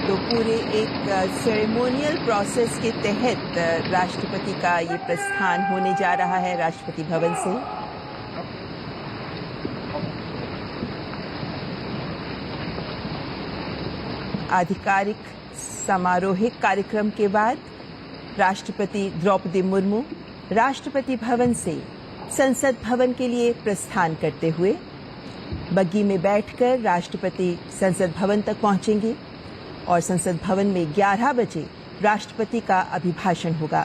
तो पूरे एक सेरेमोनियल प्रोसेस के तहत राष्ट्रपति का ये प्रस्थान होने जा रहा है राष्ट्रपति भवन से। आधिकारिक समारोहिक कार्यक्रम के बाद राष्ट्रपति द्रौपदी मुर्मू राष्ट्रपति भवन से संसद भवन के लिए प्रस्थान करते हुए बग्गी में बैठकर राष्ट्रपति संसद भवन तक पहुंचेंगे और संसद भवन में 11 बजे राष्ट्रपति का अभिभाषण होगा।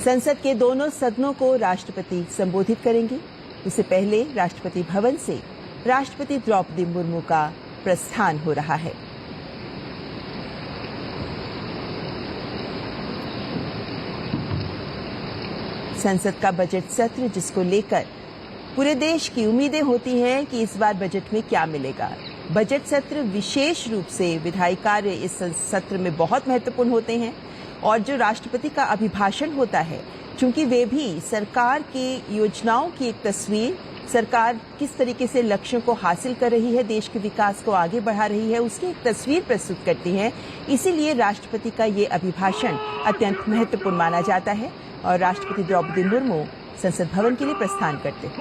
संसद के दोनों सदनों को राष्ट्रपति संबोधित करेंगे। इससे पहले राष्ट्रपति भवन से राष्ट्रपति द्रौपदी मुर्मू का प्रस्थान हो रहा है। संसद का बजट सत्र, जिसको लेकर पूरे देश की उम्मीदें होती हैं कि इस बार बजट में क्या मिलेगा। बजट सत्र विशेष रूप से विधायी कार्य इस सत्र में बहुत महत्वपूर्ण होते हैं और जो राष्ट्रपति का अभिभाषण होता है, क्योंकि वे भी सरकार की योजनाओं की एक तस्वीर, सरकार किस तरीके से लक्ष्यों को हासिल कर रही है, देश के विकास को आगे बढ़ा रही है, उसकी एक तस्वीर प्रस्तुत करती है। इसीलिए राष्ट्रपति का ये अभिभाषण अत्यंत महत्वपूर्ण माना जाता है और राष्ट्रपति द्रौपदी मुर्मू संसद भवन के लिए प्रस्थान करते हैं।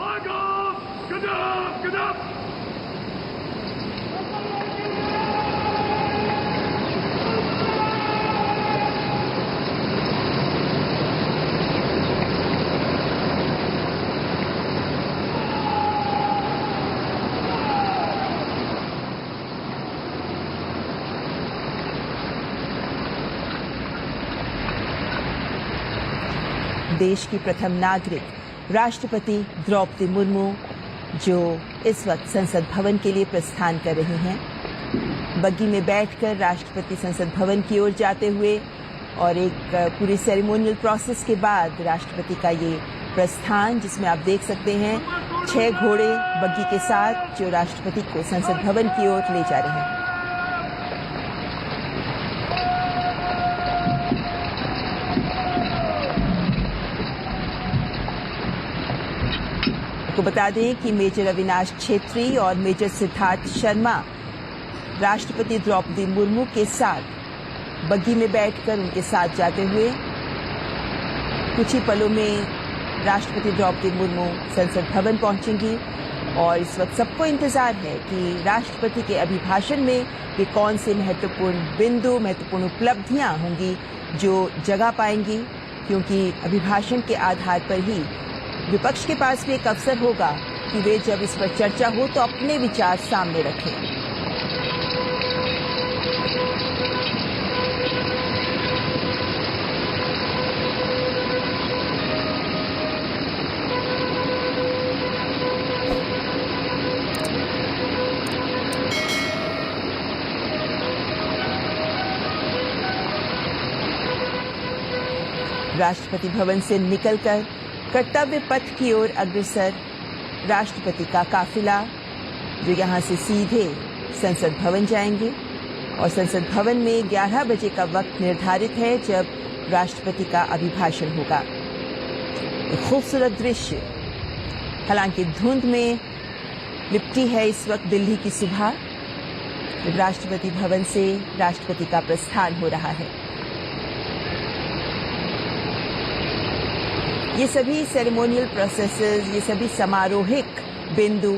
देश की प्रथम नागरिक राष्ट्रपति द्रौपदी मुर्मू जो इस वक्त संसद भवन के लिए प्रस्थान कर रही हैं, बग्गी में बैठकर राष्ट्रपति संसद भवन की ओर जाते हुए और एक पूरी सेरेमोनियल प्रोसेस के बाद राष्ट्रपति का ये प्रस्थान, जिसमें आप देख सकते हैं 6 घोड़े बग्गी के साथ जो राष्ट्रपति को संसद भवन की ओर ले जा रहे हैं। को बता दें कि मेजर अविनाश छेत्री और मेजर सिद्धार्थ शर्मा राष्ट्रपति द्रौपदी मुर्मू के साथ बग्गी में बैठकर उनके साथ जाते हुए कुछ ही पलों में राष्ट्रपति द्रौपदी मुर्मू संसद भवन पहुंचेंगी और इस वक्त सबको इंतजार है कि राष्ट्रपति के अभिभाषण में ये कौन से महत्वपूर्ण बिंदु, महत्वपूर्ण उपलब्धियां होंगी जो जगह पाएंगी, क्योंकि अभिभाषण के आधार पर ही विपक्ष के पास भी एक अवसर होगा कि वे जब इस पर चर्चा हो तो अपने विचार सामने रखें। राष्ट्रपति भवन से निकलकर कर्तव्य पथ की ओर अग्रसर राष्ट्रपति का काफिला, जो यहां से सीधे संसद भवन जाएंगे और संसद भवन में 11 बजे का वक्त निर्धारित है जब राष्ट्रपति का अभिभाषण होगा। एक खूबसूरत दृश्य, हालांकि धुंध में लिपटी है इस वक्त दिल्ली की सुबह, जब राष्ट्रपति भवन से राष्ट्रपति का प्रस्थान हो रहा है। ये सभी सेरेमोनियल प्रोसेसेस, ये सभी समारोहिक बिंदु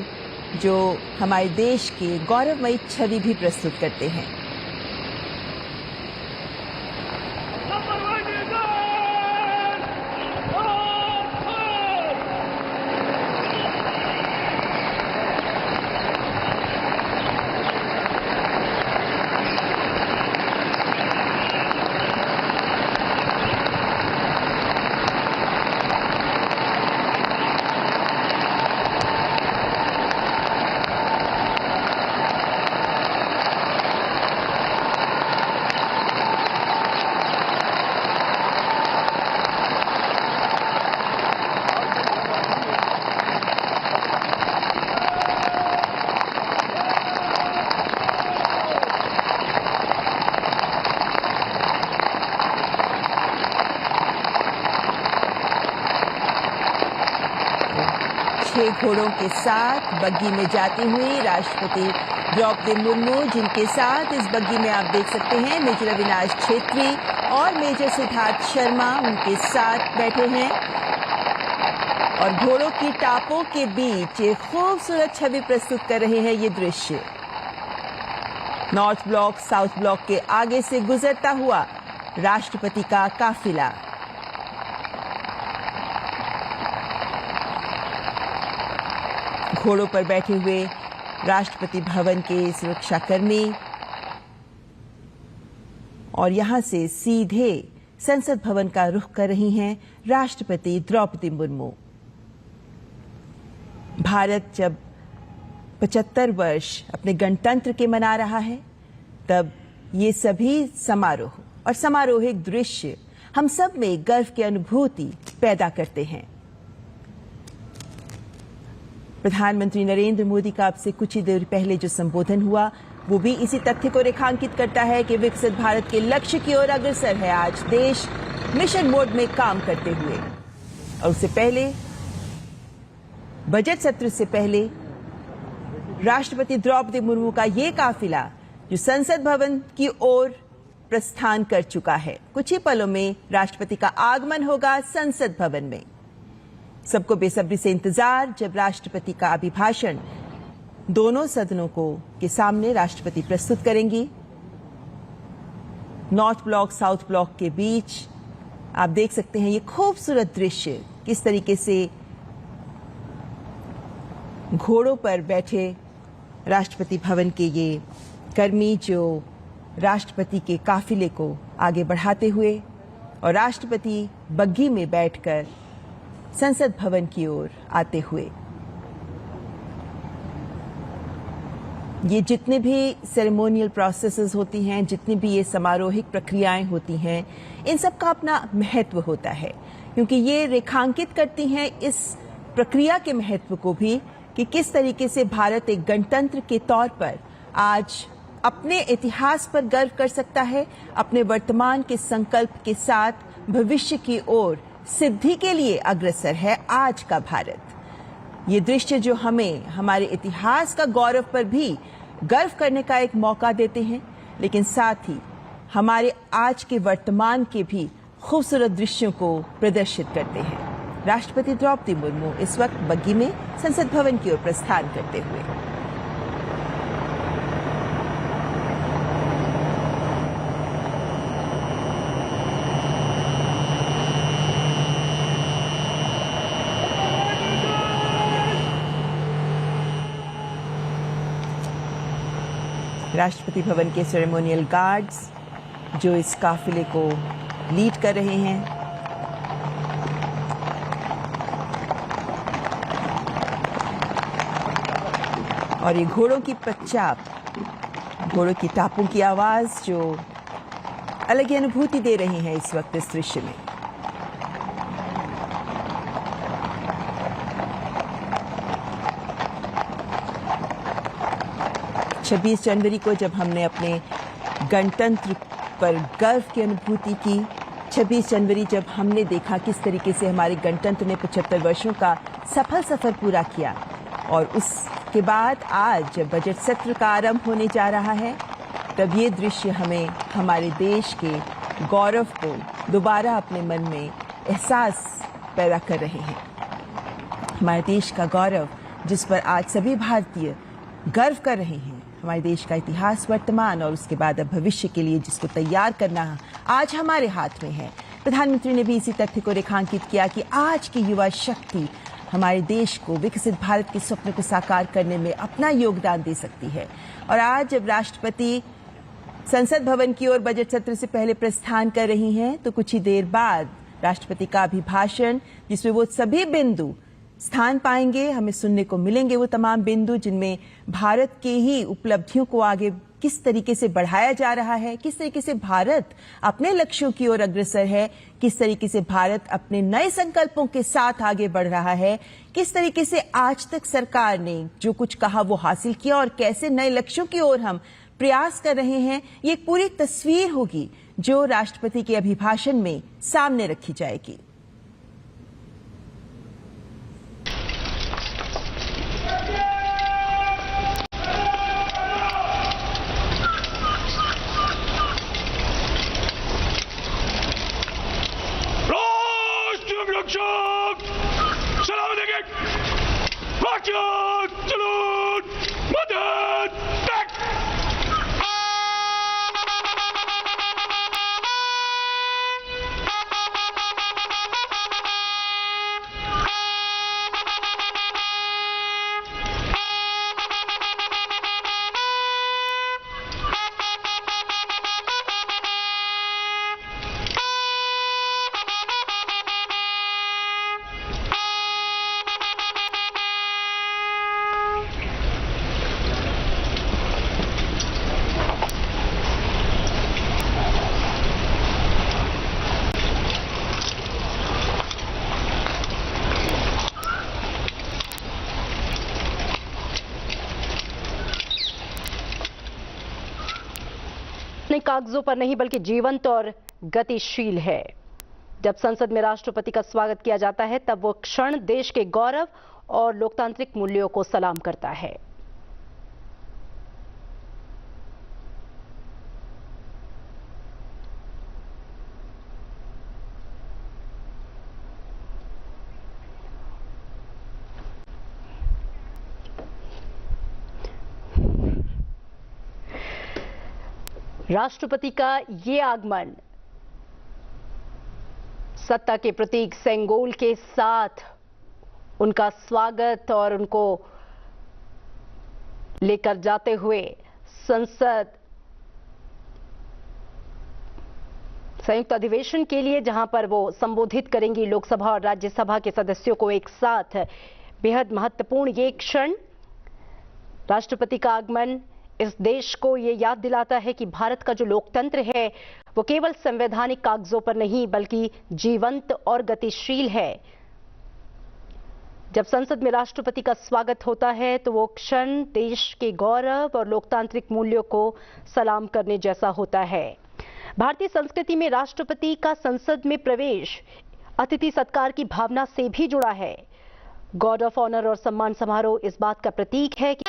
जो हमारे देश की गौरवमयी छवि भी प्रस्तुत करते हैं। घोड़ों के साथ बग्गी में जाती हुई राष्ट्रपति द्रौपदी मुर्मू, जिनके साथ इस बग्गी में आप देख सकते हैं मेजर अविनाश छेत्री और मेजर सिद्धार्थ शर्मा उनके साथ बैठे हैं और घोड़ों की टापों के बीच एक खूबसूरत छवि प्रस्तुत कर रहे हैं ये दृश्य। नॉर्थ ब्लॉक साउथ ब्लॉक के आगे से गुजरता हुआ राष्ट्रपति का काफिला। घोड़ों पर बैठे हुए राष्ट्रपति भवन के सुरक्षाकर्मी और यहां से सीधे संसद भवन का रुख कर रही हैं राष्ट्रपति द्रौपदी मुर्मू। भारत जब 75 वर्ष अपने गणतंत्र के मना रहा है, तब ये सभी समारोह और समारोहिक दृश्य हम सब में गर्व की अनुभूति पैदा करते हैं। प्रधानमंत्री नरेंद्र मोदी का अब से कुछ ही देर पहले जो संबोधन हुआ, वो भी इसी तथ्य को रेखांकित करता है कि विकसित भारत के लक्ष्य की ओर अग्रसर है आज देश मिशन मोड में काम करते हुए। और उससे पहले, बजट सत्र से पहले, राष्ट्रपति द्रौपदी मुर्मू का ये काफिला जो संसद भवन की ओर प्रस्थान कर चुका है, कुछ ही पलों में राष्ट्रपति का आगमन होगा संसद भवन में। सबको बेसब्री से इंतजार, जब राष्ट्रपति का अभिभाषण दोनों सदनों के सामने राष्ट्रपति प्रस्तुत करेंगी। नॉर्थ ब्लॉक साउथ ब्लॉक के बीच आप देख सकते हैं ये खूबसूरत दृश्य, किस तरीके से घोड़ों पर बैठे राष्ट्रपति भवन के ये कर्मी जो राष्ट्रपति के काफिले को आगे बढ़ाते हुए और राष्ट्रपति बग्गी में बैठकर संसद भवन की ओर आते हुए। ये जितने भी सेरेमोनियल प्रोसेसेस होती हैं, जितनी भी ये समारोहिक प्रक्रियाएं होती हैं, इन सब का अपना महत्व होता है, क्योंकि ये रेखांकित करती हैं इस प्रक्रिया के महत्व को भी कि किस तरीके से भारत एक गणतंत्र के तौर पर आज अपने इतिहास पर गर्व कर सकता है, अपने वर्तमान के संकल्प के साथ भविष्य की ओर सिद्धि के लिए अग्रसर है आज का भारत। ये दृश्य जो हमें हमारे इतिहास का गौरव पर भी गर्व करने का एक मौका देते हैं, लेकिन साथ ही हमारे आज के वर्तमान के भी खूबसूरत दृश्यों को प्रदर्शित करते हैं। राष्ट्रपति द्रौपदी मुर्मू इस वक्त बग्गी में संसद भवन की ओर प्रस्थान करते हुए। राष्ट्रपति भवन के सेरेमोनियल गार्ड्स जो इस काफिले को लीड कर रहे हैं, और ये घोड़ों की पच्चाप, घोड़ों की टापों की आवाज जो अलग ही अनुभूति दे रही है इस वक्त इस दृश्य में। छब्बीस जनवरी को जब हमने अपने गणतंत्र पर गर्व की अनुभूति की, 26 जनवरी जब हमने देखा किस तरीके से हमारे गणतंत्र ने 75 वर्षों का सफल सफर पूरा किया, और उसके बाद आज जब बजट सत्र का आरंभ होने जा रहा है, तब ये दृश्य हमें हमारे देश के गौरव को दोबारा अपने मन में एहसास पैदा कर रहे हैं। हमारे देश का गौरव जिस पर आज सभी भारतीय गर्व कर रहे हैं, हमारे देश का इतिहास, वर्तमान और उसके बाद अब भविष्य के लिए जिसको तैयार करना आज हमारे हाथ में है। प्रधानमंत्री ने भी इसी तथ्य को रेखांकित किया कि आज की युवा शक्ति हमारे देश को विकसित भारत के स्वप्न को साकार करने में अपना योगदान दे सकती है। और आज जब राष्ट्रपति संसद भवन की ओर बजट सत्र से पहले प्रस्थान कर रही हैं, तो कुछ ही देर बाद राष्ट्रपति का अभिभाषण, जिसमें वो सभी बिंदु स्थान पाएंगे, हमें सुनने को मिलेंगे, वो तमाम बिंदु जिनमें भारत के ही उपलब्धियों को आगे किस तरीके से बढ़ाया जा रहा है, किस तरीके से भारत अपने लक्ष्यों की ओर अग्रसर है, किस तरीके से भारत अपने नए संकल्पों के साथ आगे बढ़ रहा है, किस तरीके से आज तक सरकार ने जो कुछ कहा वो हासिल किया और कैसे नए लक्ष्यों की ओर हम प्रयास कर रहे हैं, ये एक पूरी तस्वीर होगी जो राष्ट्रपति के अभिभाषण में सामने रखी जाएगी। प्रशासनिक कागजों पर नहीं बल्कि जीवंत और गतिशील है। जब संसद में राष्ट्रपति का स्वागत किया जाता है तब वो क्षण देश के गौरव और लोकतांत्रिक मूल्यों को सलाम करता है। राष्ट्रपति का ये आगमन सत्ता के प्रतीक सेंगोल के साथ उनका स्वागत और उनको लेकर जाते हुए संसद संयुक्त अधिवेशन के लिए, जहां पर वो संबोधित करेंगी लोकसभा और राज्यसभा के सदस्यों को एक साथ। बेहद महत्वपूर्ण ये क्षण, राष्ट्रपति का आगमन इस देश को ये याद दिलाता है कि भारत का जो लोकतंत्र है वो केवल संवैधानिक कागजों पर नहीं बल्कि जीवंत और गतिशील है। जब संसद में राष्ट्रपति का स्वागत होता है तो वो क्षण देश के गौरव और लोकतांत्रिक मूल्यों को सलाम करने जैसा होता है। भारतीय संस्कृति में राष्ट्रपति का संसद में प्रवेश अतिथि सत्कार की भावना से भी जुड़ा है। गार्ड ऑफ ऑनर और सम्मान समारोह इस बात का प्रतीक है कि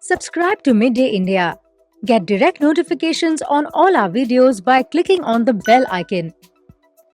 Subscribe to Midday India. Get direct notifications on all our videos by clicking on the bell icon.